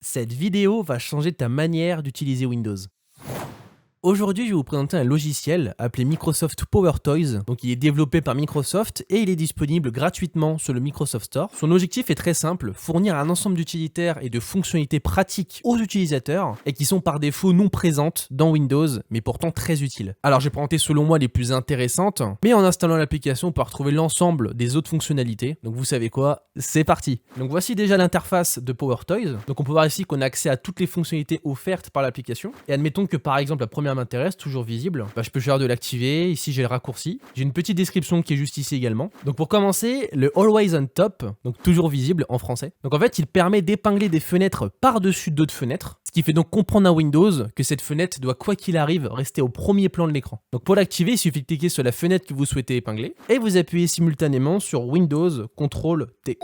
Cette vidéo va changer ta manière d'utiliser Windows. Aujourd'hui, je vais vous présenter un logiciel appelé Microsoft PowerToys. Donc, il est développé par Microsoft et il est disponible gratuitement sur le Microsoft Store. Son objectif est très simple, fournir un ensemble d'utilitaires et de fonctionnalités pratiques aux utilisateurs et qui sont par défaut non présentes dans Windows, mais pourtant très utiles. Alors, j'ai présenté selon moi les plus intéressantes, mais en installant l'application, on peut retrouver l'ensemble des autres fonctionnalités. Donc, vous savez quoi? C'est parti. Donc, voici déjà l'interface de PowerToys. Donc, on peut voir ici qu'on a accès à toutes les fonctionnalités offertes par l'application. Et admettons que par exemple, la première m'intéresse, toujours visible, je peux choisir de l'activer. Ici j'ai le raccourci, j'ai une petite description qui est juste ici également. Donc pour commencer, le Always on Top, donc toujours visible en français. Donc en fait il permet d'épingler des fenêtres par-dessus d'autres fenêtres, ce qui fait donc comprendre à Windows que cette fenêtre doit quoi qu'il arrive rester au premier plan de l'écran. Donc pour l'activer, il suffit de cliquer sur la fenêtre que vous souhaitez épingler et vous appuyez simultanément sur Windows CTRL T.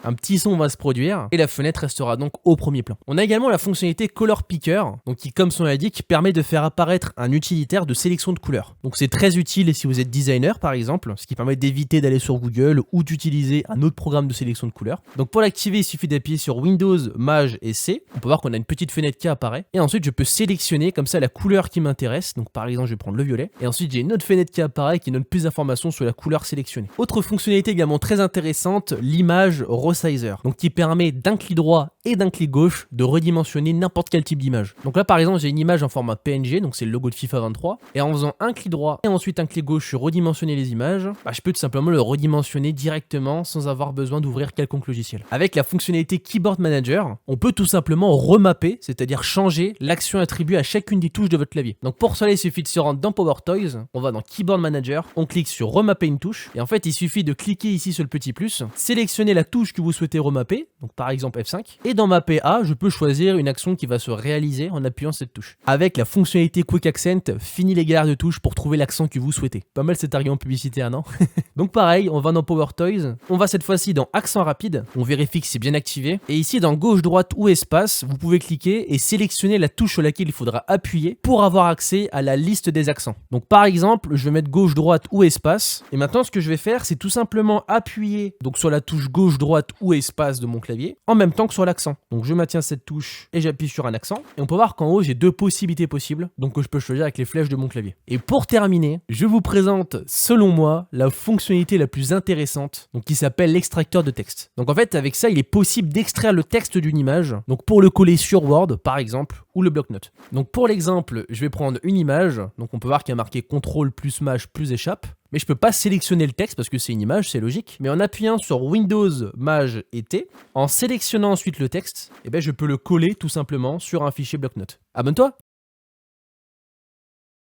Un petit son va se produire et la fenêtre restera donc au premier plan. On a également la fonctionnalité Color Picker, donc qui, comme son nom l'indique, permet de faire apparaître un utilitaire de sélection de couleurs. Donc c'est très utile si vous êtes designer par exemple, ce qui permet d'éviter d'aller sur Google ou d'utiliser un autre programme de sélection de couleurs. Donc pour l'activer, il suffit d'appuyer sur Windows, Maj et C. On peut voir qu'on a une petite fenêtre qui apparaît et ensuite je peux sélectionner comme ça la couleur qui m'intéresse. Donc par exemple, je vais prendre le violet et ensuite j'ai une autre fenêtre qui apparaît qui donne plus d'informations sur la couleur sélectionnée. Autre fonctionnalité également très intéressante, l'image Resizer, donc qui permet d'un clic droit et d'un clic gauche de redimensionner n'importe quel type d'image. Donc là par exemple j'ai une image en format PNG, donc c'est le logo de FIFA 23, et en faisant un clic droit et ensuite un clic gauche sur redimensionner les images, je peux tout simplement le redimensionner directement sans avoir besoin d'ouvrir quelconque logiciel. Avec la fonctionnalité Keyboard Manager, on peut tout simplement remapper, c'est-à-dire changer l'action attribuée à chacune des touches de votre clavier. Donc pour cela il suffit de se rendre dans PowerToys, on va dans Keyboard Manager, on clique sur remapper une touche, et en fait il suffit de cliquer ici sur le petit plus, sélectionner la touche que vous souhaitez remapper, donc par exemple F5, et dans Mapper A, je peux choisir une action qui va se réaliser en appuyant cette touche. Avec la fonctionnalité Quick Accent, fini les galères de touches pour trouver l'accent que vous souhaitez. Pas mal cet argument publicitaire, non? Donc pareil, on va dans PowerToys, on va cette fois-ci dans Accent rapide, on vérifie que c'est bien activé, et ici dans gauche, droite ou espace, vous pouvez cliquer et sélectionner la touche sur laquelle il faudra appuyer pour avoir accès à la liste des accents. Donc par exemple, je vais mettre gauche, droite ou espace, et maintenant ce que je vais faire, c'est tout simplement appuyer donc sur la touche gauche, droite ou espace de mon clavier, en même temps que sur l'accent. Donc je maintiens cette touche et j'appuie sur un accent, et on peut voir qu'en haut j'ai deux possibilités possibles, donc que je peux choisir avec les flèches de mon clavier. Et pour terminer, je vous présente, selon moi, la fonctionnalité la plus intéressante, donc qui s'appelle l'extracteur de texte. Donc en fait, avec ça, il est possible d'extraire le texte d'une image, donc pour le coller sur Word, par exemple, ou le bloc-notes. Donc pour l'exemple, je vais prendre une image, donc on peut voir qu'il y a marqué CTRL plus Maj plus échappe, mais je peux pas sélectionner le texte parce que c'est une image, c'est logique. Mais en appuyant sur Windows, Maj et T, en sélectionnant ensuite le texte, je peux le coller tout simplement sur un fichier bloc-notes. Abonne-toi!